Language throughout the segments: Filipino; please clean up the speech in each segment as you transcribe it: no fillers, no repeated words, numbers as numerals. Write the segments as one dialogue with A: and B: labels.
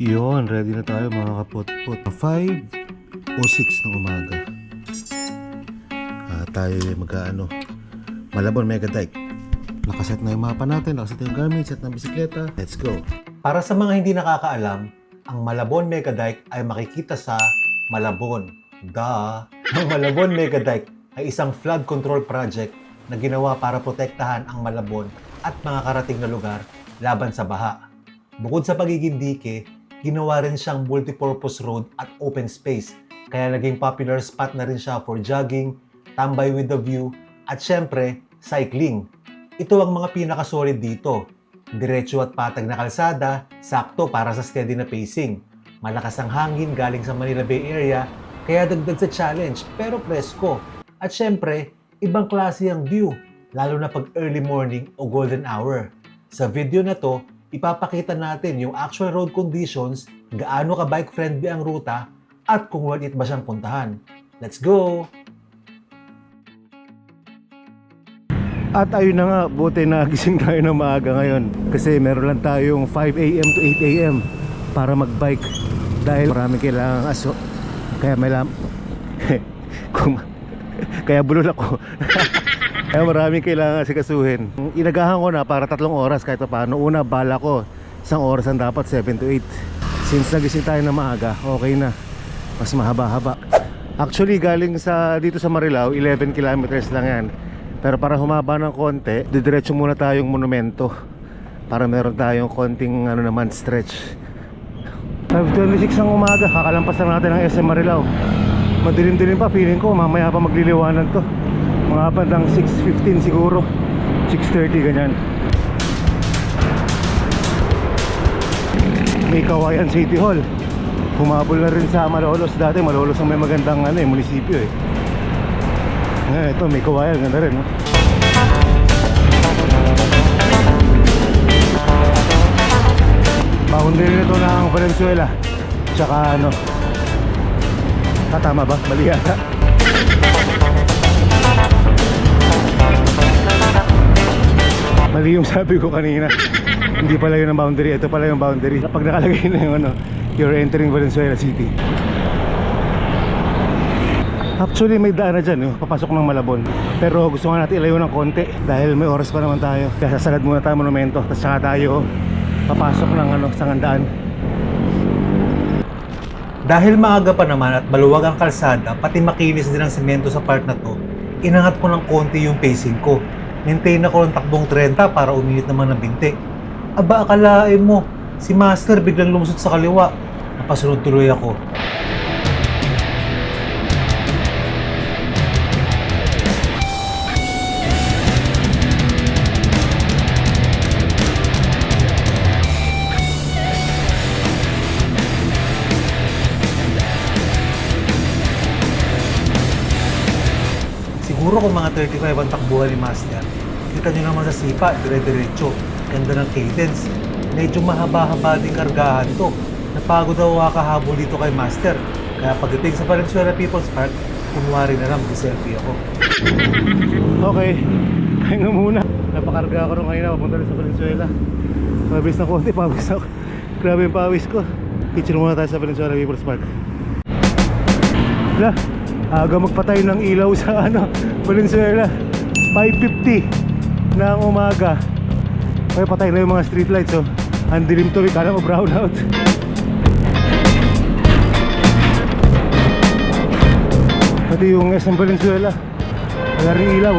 A: Yun, ready na tayo mga kapot-pot. 5 o 6 ng umaga. Tayo Malabon Mega Dike. Nakaset na yung mapa natin, nakaset na yung gamit, set ng bisikleta. Let's go!
B: Para sa mga hindi nakakaalam, ang Malabon Mega Dike ay makikita sa Malabon. Duh! Ang Malabon Mega Dike ay isang flood control project na ginawa para protektahan ang Malabon at mga karating na lugar laban sa baha. Bukod sa pagiging dike, ginawa rin siyang multipurpose road at open space, kaya naging popular spot na rin siya for jogging, tambay with the view, at syempre, cycling. Ito ang mga pinakasolid dito. Diretso at patag na kalsada, sakto para sa steady na pacing. Malakas ang hangin galing sa Manila Bay Area, kaya dagdag sa challenge pero presko. At syempre, ibang klase ang view, lalo na pag early morning o golden hour. Sa video na to, ipapakita natin yung actual road conditions, gaano ka bike friendly ang ruta, at kung worth it ba siyang puntahan. Let's go!
A: At ayun na nga, buti na gising tayo ng maaga ngayon. Kasi meron lang tayong 5 AM to 8 AM para magbike. Dahil maraming kailangang aso. Kaya may Kaya bulol ako. Kaya maraming kailangan asikasuhin. Inagahan ko na para 3 oras kahit pa paano. Una, bala ko 1 oras ang dapat, 7 to 8. Since nagising tayo na maaga, okay na. Mas mahaba-haba. Actually, galing dito sa Marilao, 11 kilometers lang yan. Pero para humaba ng konti, didiretso muna tayong monumento para meron tayong konting stretch. 5:26 ng umaga, kakalampas na natin ang SM Marilao. Madilim-dilim pa, feeling ko mamaya pa magliliwanag to. Mga bandang 6:15 siguro, 6:30 ganyan. May Kawayan City Hall. Humabol na rin sa Malolos. Dati Malolos ang may magandang munisipyo eh. Ito may Kawayan, ganda rin, no? Boundary nito ng Valenzuela. Tsaka tama ba? Mali yata. Mali yung sabi ko kanina. Hindi pala yun ang boundary, ito pala yung boundary. Pag nakalagay na yung you're entering Valenzuela City. Actually may daan na dyan, papasok ng Malabon. Pero gusto nga natin ilayo ng konti dahil may oras pa naman tayo. Kaya sasalad muna tayo monumento, tapos saka tayo papasok ng sangandaan.
B: Dahil maaga pa naman at maluwag ang kalsada, pati makinis din ang semento sa part na to, inangat ko ng konti yung pacing ko. Maintain ako ng takbong 30 para uminit naman ng binti. Aba, akalain mo, si Master biglang lumusot sa kaliwa. Napasunod tuloy ako. Siguro kung mga 35 ang takbuhan ni Master, kita nyo naman sa sipa, dire-diretso. Ganda ng cadence. Medyo mahaba-haba din kargahan to. Napagod daw kahabol dito kay Master. Kaya pagdating sa Valenzuela People's Park, kunwari na lang, selfie ako.
A: Okay, kaya nga muna. Napakarga ako nung kanina, papunta rin sa Valenzuela. Pawis na konti, pawis ako. Grabe yung pawis ko. Picture muna tayo sa Valenzuela People's Park. Aga magpatay ng ilaw sa Valenzuela. 5:50 ng umaga. Kaya patay na yung mga street lights, oh. Ang dilim tuloy, kala mo brown out. Pati yung SM Valenzuela, wala rin ilaw.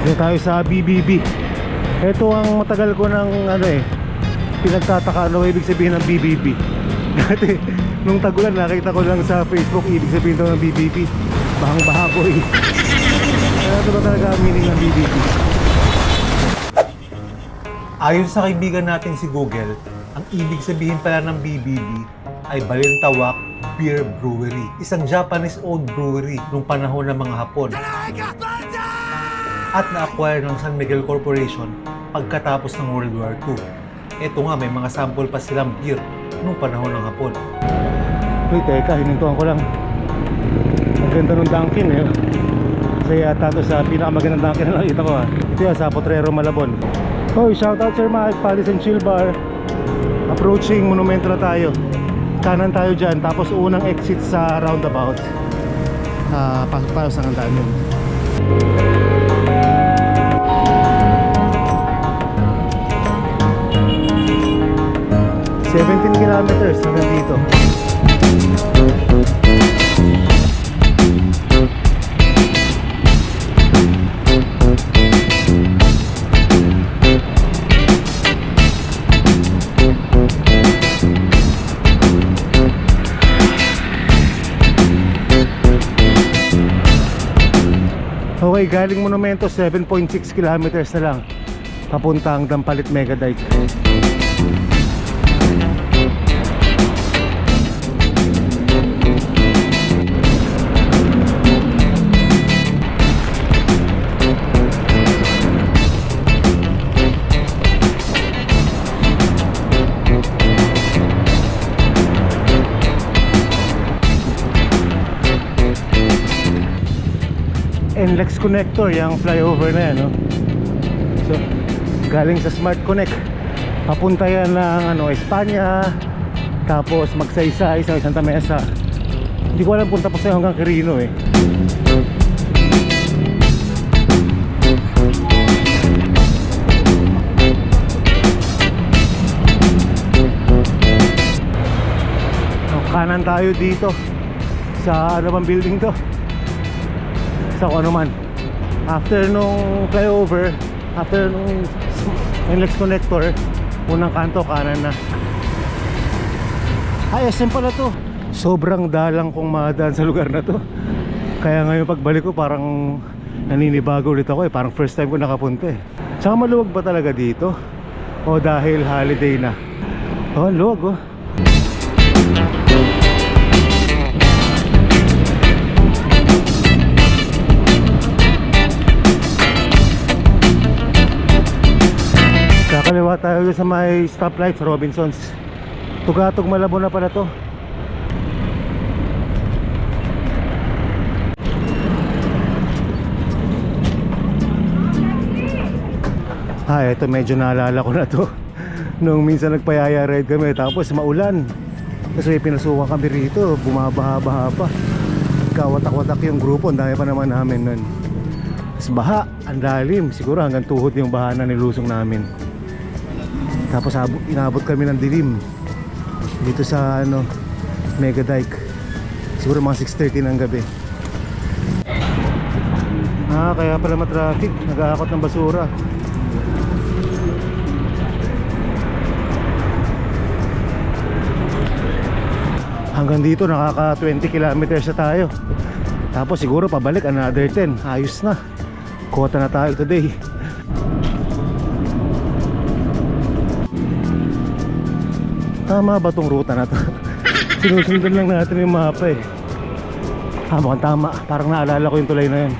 A: Dito tayo sa BBB. Ito ang matagal ko ng pinagtataka ibig sabihin ng BBB. Dati nung tagulan nakita ko lang sa Facebook ibig sabihin ito ng BBB. Bahang-baha ko eh. Kaya ito ba talaga ang meaning ng BBB?
B: Ayon sa kaibigan natin si Google, ang ibig sabihin pala ng BBB ay Balintawak Beer Brewery, isang Japanese-owned brewery nung panahon ng mga Hapon. At na-acquire ng San Miguel Corporation pagkatapos ng World War II. Ito nga, may mga sample pa silang beer nung panahon ng Hapon.
A: Uy, teka, hinintuan ko lang. Ang ganda ng Dunkin Kasi yata ito sa pinakamagandang Dunkin na nakita ko Ito yan, sa Potrero, Malabon. Oh, shout out Sir Mike, Palace and Chill Bar. Approaching Monumento na tayo. Kanan tayo dyan, tapos unang exit sa roundabout. Pasok tayo sa kantaan yun. 17 kilometers hanggang dito. Okay, galing Monumento 7.6 kilometers na lang papuntang Dampalit Mega Dike. NLEX connector, yung flyover na yan, no? So, galing sa Smart Connect papunta yan ng Espanya, tapos magsaysay sa Santa Mesa. Hindi ko alam kung tapos na hanggang Quirino eh. Kanan tayo dito sa ano bang building to? Sa kung ano man. After nung flyover, after nung NLEX connector, unang kanto kanan na. Ay, SM pala to. Sobrang dalang kong madaan sa lugar na to. Kaya ngayon pagbalik ko parang naninibago ulit ako eh. Parang first time ko nakapunta eh. Tsaka maluwag ba talaga dito? O dahil holiday na? Oh, luwag oh. Kakaliwa tayo sa may stoplight sa Robinsons. Tugatog Malabon na pala to. Ito medyo naalala ko na to. Nung minsan nagpayaya ride kami, tapos maulan. Tapos may pinasukan kami rito, bumabaha-baha pa. Kawatak-watak yung grupo, ang dami pa naman namin nun. Tapos baha, ang lalim. Siguro hanggang tuhod yung baha na nilusong namin. Tapos inabot kami ng dilim dito sa Mega Dike. Siguro mga 6:30 ng gabi. Kaya pala matraffic. Nag-aakot ng basura. Hanggang dito nakaka 20 kilometers na tayo. Tapos siguro pabalik another 10. Ayos na. Kota na tayo today. Tama ba tong ruta na to? Sinusundan lang natin yung mapa eh. Mukhang tama. Parang naalala ko yung tulay na yun.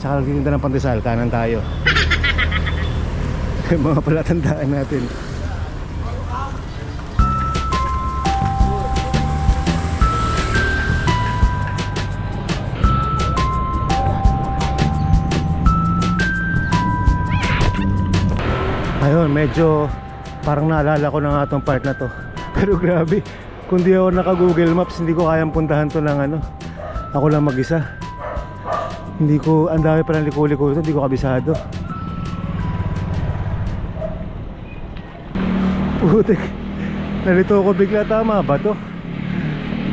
A: Saka nagtitinda ng pandesal, kanan tayo. Mga palatandaan natin. Ayun, medyo parang naalala ko na nga itong part na to. Pero grabe, kung di ako naka Google Maps, hindi ko kayang puntahan to ng ako lang mag-isa. Hindi ko, ang dami pa ng liko-liko ito, hindi ko kabisado. Putik, nalito ko bigla, tama ba to?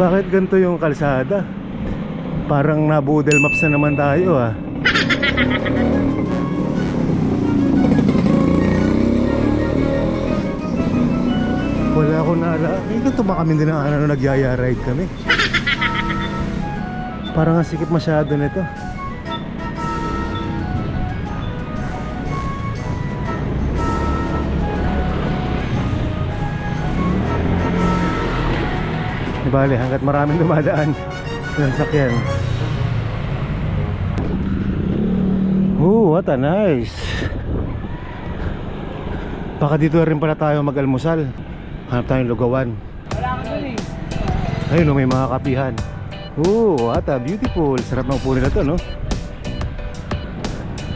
A: Bakit ganito yung kalsada? Parang na-Google Maps na naman tayo ah. Wala akong naalala. Ganito ba kami din ang nagyaya ride kami? Parang ang sikip masyado nito. Bale, hanggat maraming dumadaan ng sakyan. What a nice. Baka dito rin pala tayo mag-almusal. Hanap tayong lugawan. Ayun, may mga kapihan. What a beautiful. Sarap ng upo nila to, no?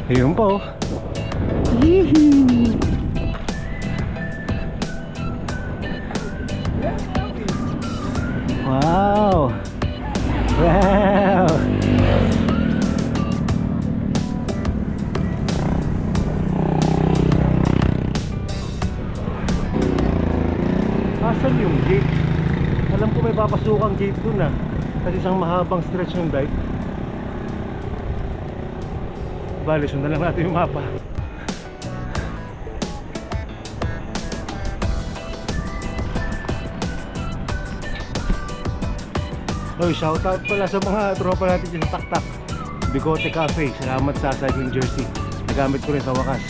A: Ayun pa, oh. Yee-hee. Wow. Wow. Asan yung gate? Alam ko may papasukang gate dun ah. Kasi isang mahabang stretch ng dike. Bale, sundan lang natin yung mapa. Oy, shoutout pala sa mga tropa natin dyan sa Taktak Bigote Cafe. Salamat sa cycling jersey. Nagamit ko rin sa wakas.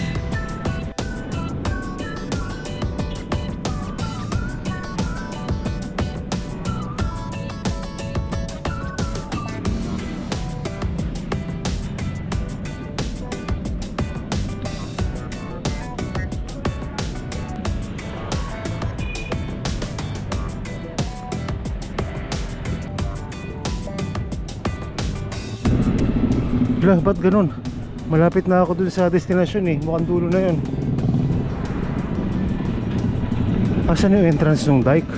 A: Wala, ba't ganun? Malapit na ako dun sa destinasyon eh. Mukhang dulo na yun. Asan yung entrance ng dike?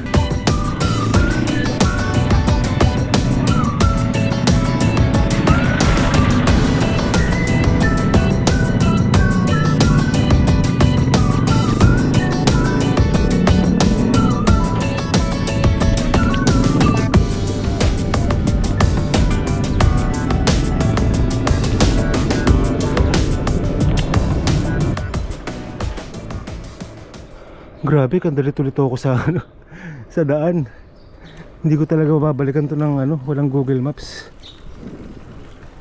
A: Grabe, kandalito-lito ako sa ano, sa daan. Hindi ko talaga mababalikan to ng ano, walang Google Maps.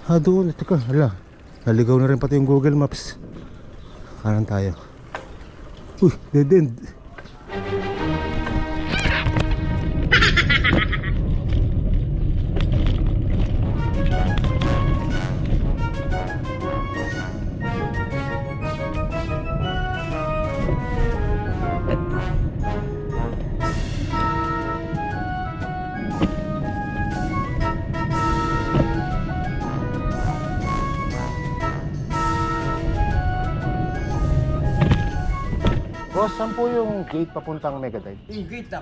A: Doon, teka, hala. Naligaw na rin pati yung Google Maps. Kanan tayo. Uy, dead end. Boss, saan po yung gate papuntang Megadrive?
C: Yung gate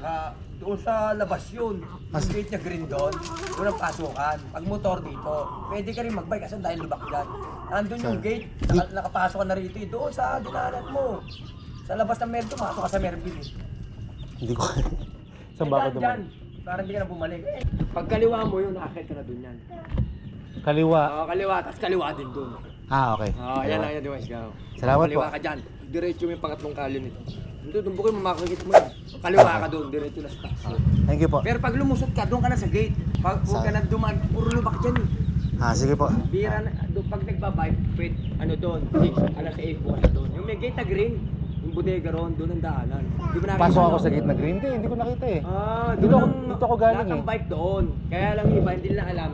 C: doon sa labas yun. Yung gate na green doon, doon ang pasukan. Pag motor dito, pwede ka rin magbike kasi dahil lubak yan. Nandun yung gate, nakapasok ka na rito eh. Doon sa dinaanan mo. Sa labas ng Merville, pasok ka sa Merville eh.
A: Hindi ko. Saan ba ako
C: Dyan,
A: dumaan?
C: para hindi ka na bumalik. Pag kaliwa mo yun, nakakit ka na doon yan.
A: Kaliwa.
C: Oo, kaliwa, tapos kaliwa din doon.
A: Okay.
C: Oo, yan lang yan, di ba, Isgaw?
A: Salamat
C: Kaliwa
A: po.
C: ka dyan. Diretso mo yung pangatlong kalyo nito. Doon bukoy mo makakita mo yan. Kaliwa ka doon, diretso na sa taas.
A: Thank you po.
C: Pero pag lumusot ka, doon ka na sa gate. Pag huwag ka na dumaan, puro lubak dyan eh.
A: Sige po.
C: Bira na, pag nagbabike, pwede, ano doon, 6, alas 8, bukas na doon. Yung may gate na green, yung bodega ron, doon ang daanan. Di ba nakita
A: Pasok ako
C: no?
A: sa gate na green. Hindi ko nakita eh.
C: Doon
A: Dito ako galing
C: lahat ng
A: eh.
C: bike doon. Kaya lang yung iba, hindi nila alam.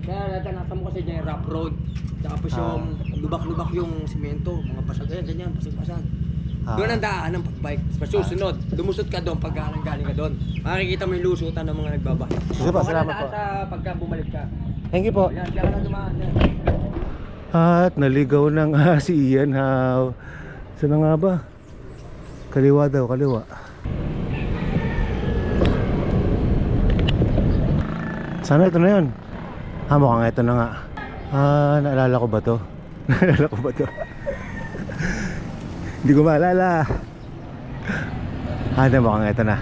C: Kaya nasa mo kasi dyan yung rough road. Tapos yung lubak-lubak yung simento, mga pasag, ayan, ganyan, pasag-pasag. Doon ang daan ng pagbike. Tapos susunod, lumusot ka doon pag galing ka doon. Makikita mo yung lusutan ng mga nagbabike.
A: Sige po, salamat po.
C: Sa pagka bumalik ka.
A: Thank you po.
C: Yan, kaya ka na dumaan. Yan.
A: At naligaw ng si Ian. Saan na nga ba? Kaliwa daw, kaliwa. Sana ito na yun. Mukhang ito na nga. Naalala ko ba to? Naalala ko ba to? Hindi ko maalala. Mukhang ito na.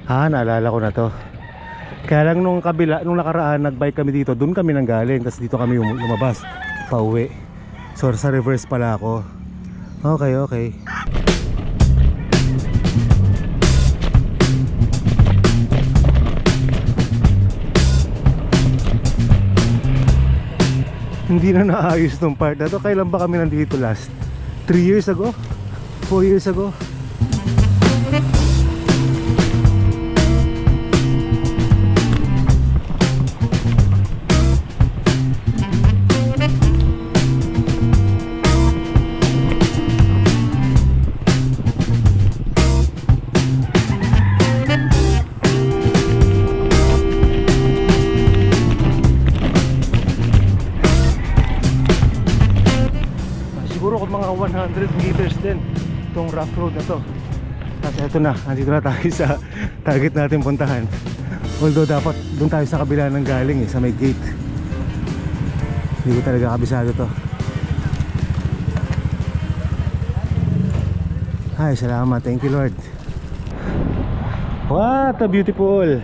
A: Naalala ko na to. Kaya lang nung kabila, nung nakaraan nagbike kami dito, doon kami nanggaling, tapos dito kami lumabas pauwi. So sa reverse pala ako. Okay. Hindi na naayos tong part na to. Kailan ba kami nandito last? 3 years ago? 4 years ago? Siguro kung mga 100 meters din itong rough road na to. Tapos eto na, andito na tayo sa target natin puntahan. Although dapat doon tayo sa kabila ng galing sa may gate. Hindi ko talaga kabisado to. Ay, salamat. Thank you, Lord. What a beautiful.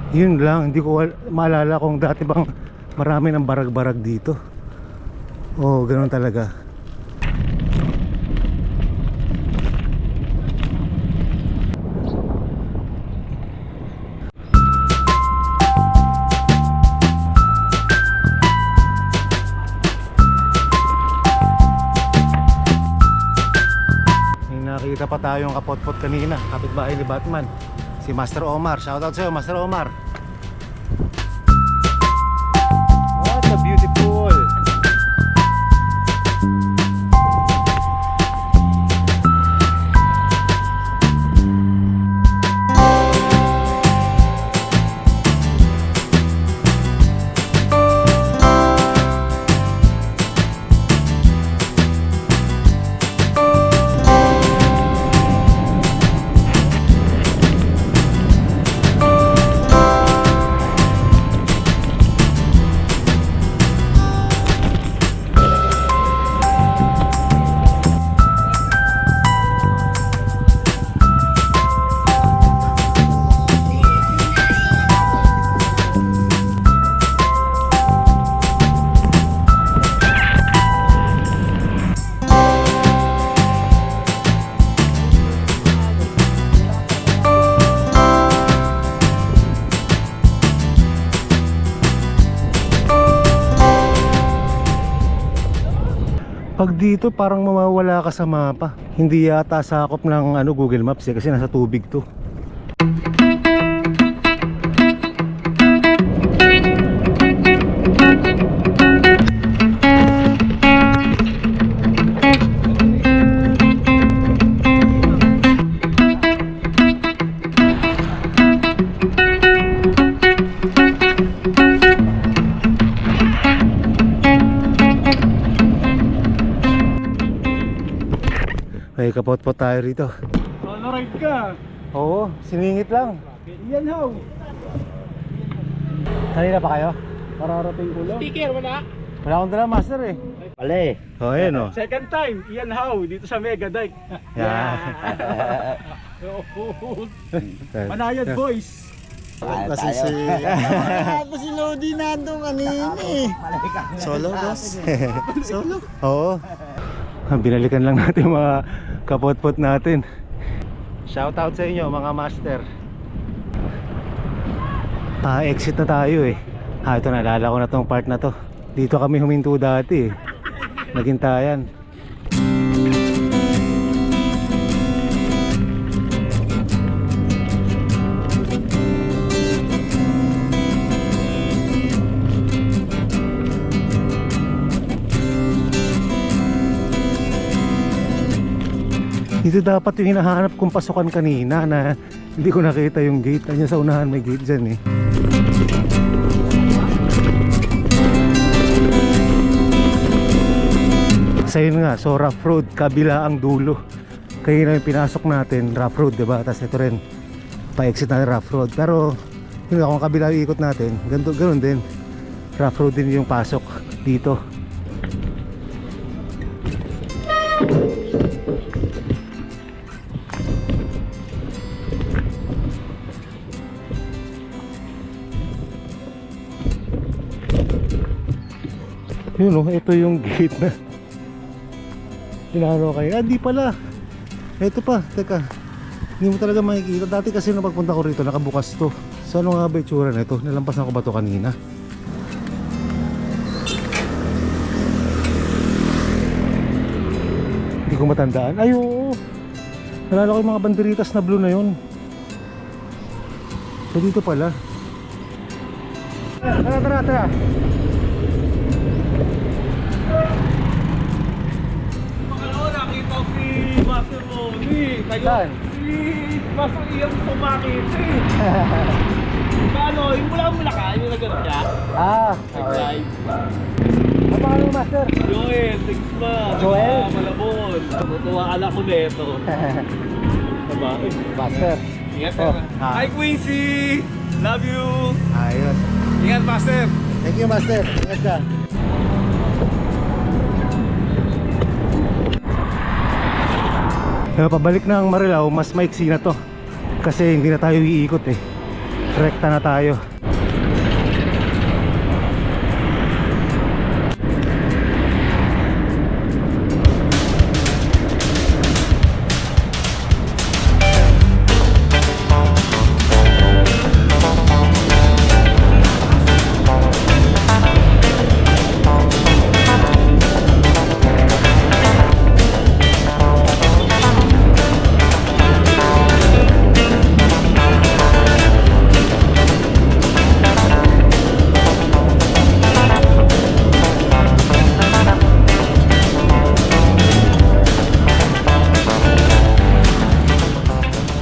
A: Yun lang, hindi ko maalala kung dati bang marami ng barag-barag dito. Oh, ganoon talaga. May nakita pa tayong kapotpot kanina, kapitbahay ni Batman. Si Master Omar, shoutout sa'yo Master Omar. What a beautiful. Pag dito parang mawawala ka sa mapa. Hindi yata sakop ng Google Maps kasi nasa tubig to. May kapot-pot tayo rito.
D: Solo ride ka.
A: Oo, siningit lang.
D: Yan how.
A: Kanina pa kayo?
D: Pararating ko lang. Sticker wala.
A: Wala akong dala master eh.
C: Wala eh.
A: Oh, ayun oh.
D: Second time, Ian how dito sa Mega Dike.
A: Yan.
D: Manayad boys.
E: Kasi si... Tapos si Lodi nandun kanina eh. Solo boss? Solo?
A: Oo. Binalikan lang natin yung mga kapot-pot natin. Shoutout sa inyo mga master. Exit na tayo eh. Ito naalala ko na tong part na to. Dito kami huminto dati eh. Naghintayan. Dito dapat yung hinahanap kong pasukan kanina na hindi ko nakita yung gate. Ano sa unahan may gate dyan eh. So yun nga, so rough road, kabila ang dulo. Kaya na yung pinasok natin, rough road, diba? Tapos ito rin, pa-exit natin rough road. Pero yun nga, kung kabila yung ikot natin, ganun din. Rough road din yung pasok dito. Yun o, ito yung gate na pinaro kayo. Di pala. Ito pa, teka. Hindi mo talaga makikita. Dati kasi nung pagpunta ko rito, nakabukas to. So ano nga ba itsura na ito? Nalampasan ko ba to kanina? Hindi ko matandaan. Ay oo. Nalala ko yung mga banderitas na blue na yun. So dito pala. Tara.
D: Nakita ko si Master Ronnie.
A: Saan?
D: Si Master Ian sumakit eh. Paano? Yung mula ka? Yung nagano siya? Nag-live.
A: Ang pangalan mo, Master?
D: Joel, thanks ma.
A: Joel?
D: Malabon. Tutuwa anak ko neto. Diba?
A: Master.
D: Ingat
A: Oh,
D: ka.
A: ha.
D: Hi Quincy! Love you!
A: Ayos.
D: Ingat Master!
A: Thank you, Master. Ingat ka. Pabalik ng Marilao, mas maiksi na to. Kasi hindi na tayo iikot eh. Rekta na tayo.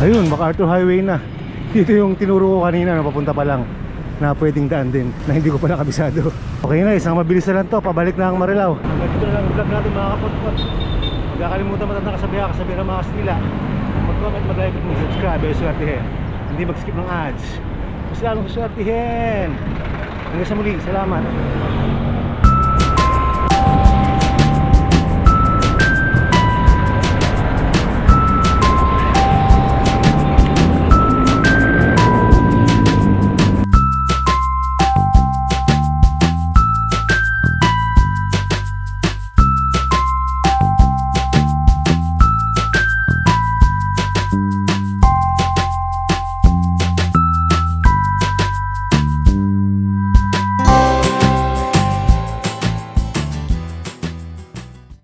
A: Ayun, MacArthur Highway na. Dito yung tinuro ko kanina na papunta pa lang na pwedeng daan din na hindi ko pa nakabisado. Okay na, isang mabilis na lang to. Pabalik na ang Marilao. Hanggang dito na lang ang vlog natin mga kapot-pot. Huwag kakalimutan matanda kasabi ng mga Kastila. Mag-comment, mag-like at mag-subscribe. Ay swertihin. Hindi mag-skip ng ads. Mas lalong swertihin. Hanggang sa muli, salamat.